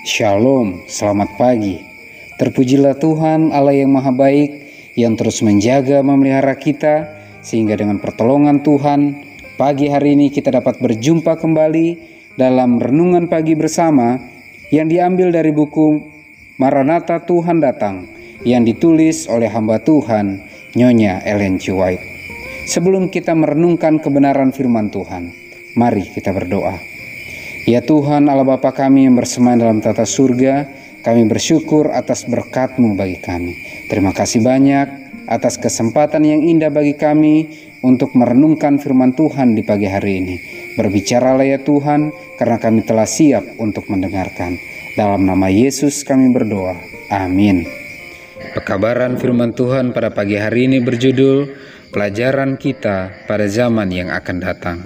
Shalom, selamat pagi. Terpujilah Tuhan Allah yang Maha Baik, yang terus menjaga memelihara kita, sehingga dengan pertolongan Tuhan, pagi hari ini kita dapat berjumpa kembali dalam renungan pagi bersama yang diambil dari buku Maranatha Tuhan Datang, yang ditulis oleh hamba Tuhan, Nyonya Ellen G. White. Sebelum kita merenungkan kebenaran firman Tuhan, mari kita berdoa. Ya Tuhan Allah Bapa kami yang bersemayam dalam tata surga, kami bersyukur atas berkat-Mu bagi kami. Terima kasih banyak atas kesempatan yang indah bagi kami untuk merenungkan firman Tuhan di pagi hari ini. Berbicaralah ya Tuhan, karena kami telah siap untuk mendengarkan. Dalam nama Yesus kami berdoa. Amin. Pekabaran firman Tuhan pada pagi hari ini berjudul Pelajaran Kita pada Zaman yang Akan Datang.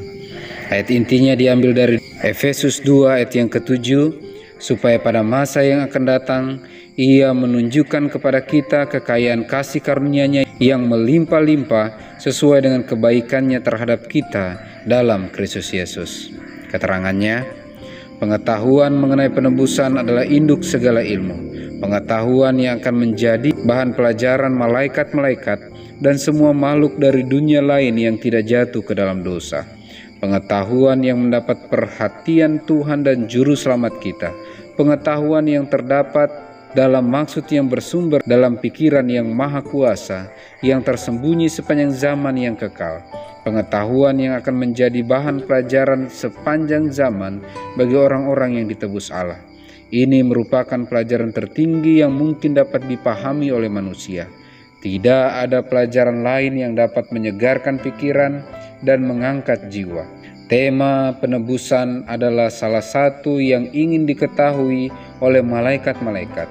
Ayat intinya diambil dari Efesus 2 ayat yang ke-7, supaya pada masa yang akan datang Ia menunjukkan kepada kita kekayaan kasih karunia-Nya yang melimpah-limpah sesuai dengan kebaikan-Nya terhadap kita dalam Kristus Yesus. Keterangannya, pengetahuan mengenai penebusan adalah induk segala ilmu. Pengetahuan yang akan menjadi bahan pelajaran malaikat-malaikat dan semua makhluk dari dunia lain yang tidak jatuh ke dalam dosa. Pengetahuan yang mendapat perhatian Tuhan dan Juru Selamat kita. Pengetahuan yang terdapat dalam maksud yang bersumber dalam pikiran yang maha kuasa, yang tersembunyi sepanjang zaman yang kekal. Pengetahuan yang akan menjadi bahan pelajaran sepanjang zaman bagi orang-orang yang ditebus Allah. Ini merupakan pelajaran tertinggi yang mungkin dapat dipahami oleh manusia. Tidak ada pelajaran lain yang dapat menyegarkan pikiran dan mengangkat jiwa. Tema penebusan adalah salah satu yang ingin diketahui oleh malaikat-malaikat.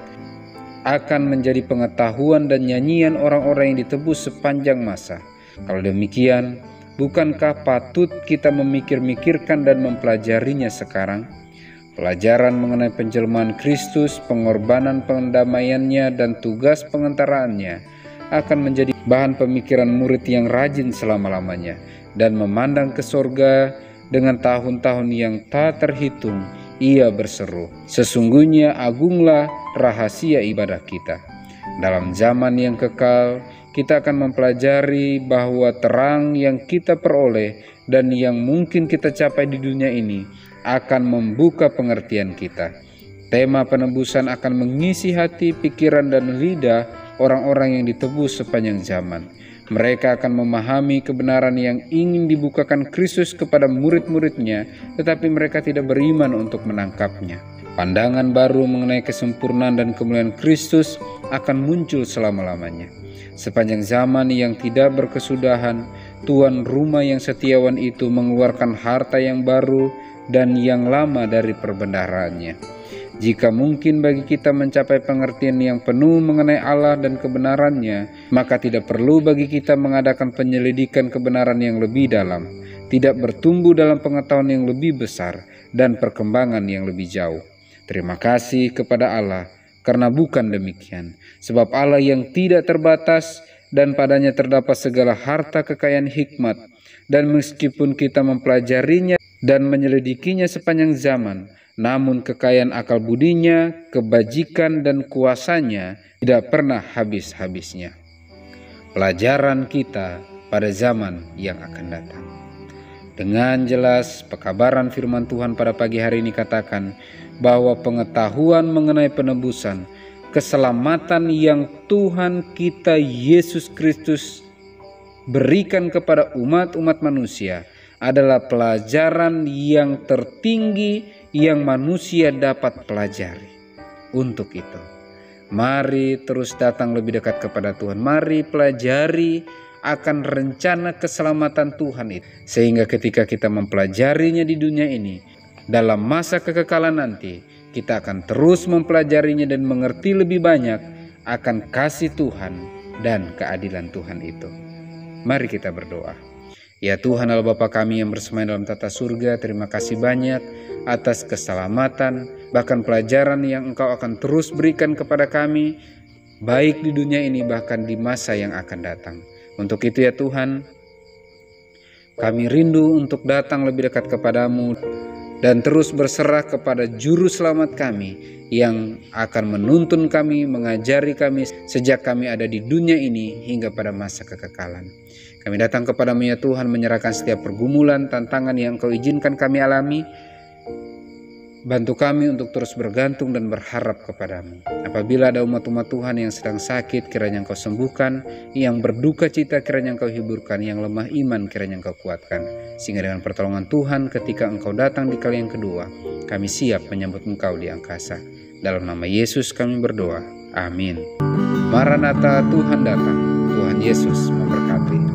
Akan menjadi pengetahuan dan nyanyian orang-orang yang ditebus sepanjang masa. Kalau demikian, bukankah patut kita memikir-mikirkan dan mempelajarinya sekarang? Pelajaran mengenai penjelmaan Kristus, pengorbanan pendamaiannya, dan tugas pengentaraannya akan menjadi bahan pemikiran murid yang rajin selama-lamanya dan memandang ke sorga dengan tahun-tahun yang tak terhitung. Ia berseru, sesungguhnya agunglah rahasia ibadah kita. Dalam zaman yang kekal, kita akan mempelajari bahwa terang yang kita peroleh dan yang mungkin kita capai di dunia ini akan membuka pengertian kita. Tema penebusan akan mengisi hati, pikiran, dan lidah orang-orang yang ditebus sepanjang zaman. Mereka akan memahami kebenaran yang ingin dibukakan Kristus kepada murid-muridnya, tetapi mereka tidak beriman untuk menangkapnya. Pandangan baru mengenai kesempurnaan dan kemuliaan Kristus akan muncul selama-lamanya. Sepanjang zaman yang tidak berkesudahan, tuan rumah yang setiawan itu mengeluarkan harta yang baru dan yang lama dari perbendaharaannya. Jika mungkin bagi kita mencapai pengertian yang penuh mengenai Allah dan kebenarannya, maka tidak perlu bagi kita mengadakan penyelidikan kebenaran yang lebih dalam, tidak bertumbuh dalam pengetahuan yang lebih besar, dan perkembangan yang lebih jauh. Terima kasih kepada Allah, karena bukan demikian. Sebab Allah yang tidak terbatas dan padanya terdapat segala harta kekayaan hikmat, dan meskipun kita mempelajarinya dan menyelidikinya sepanjang zaman, namun kekayaan akal budinya, kebajikan dan kuasanya tidak pernah habis-habisnya. Pelajaran kita pada zaman yang akan datang. Dengan jelas pekabaran firman Tuhan pada pagi hari ini katakan bahwa pengetahuan mengenai penebusan, keselamatan yang Tuhan kita Yesus Kristus berikan kepada umat-umat manusia adalah pelajaran yang tertinggi yang manusia dapat pelajari. Untuk itu, mari terus datang lebih dekat kepada Tuhan. Mari pelajari akan rencana keselamatan Tuhan itu, sehingga ketika kita mempelajarinya di dunia ini, dalam masa kekekalan nanti, kita akan terus mempelajarinya dan mengerti lebih banyak akan kasih Tuhan dan keadilan Tuhan itu. Mari kita berdoa. Ya Tuhan Allah Bapa kami yang bersemayam dalam tata surga, terima kasih banyak atas keselamatan, bahkan pelajaran yang Engkau akan terus berikan kepada kami, baik di dunia ini bahkan di masa yang akan datang. Untuk itu ya Tuhan, kami rindu untuk datang lebih dekat kepadamu dan terus berserah kepada Juru Selamat kami yang akan menuntun kami, mengajari kami sejak kami ada di dunia ini hingga pada masa kekekalan. Kami datang kepadamu ya Tuhan, menyerahkan setiap pergumulan, tantangan yang Engkau izinkan kami alami. Bantu kami untuk terus bergantung dan berharap kepadamu. Apabila ada umat-umat Tuhan yang sedang sakit, kiranya Engkau sembuhkan. Yang berduka cita, kiranya Engkau hiburkan. Yang lemah iman, kiranya Engkau kuatkan. Sehingga dengan pertolongan Tuhan, ketika Engkau datang di kali yang kedua, kami siap menyambut Engkau di angkasa. Dalam nama Yesus kami berdoa. Amin. Maranatha, Tuhan datang. Tuhan Yesus memberkati.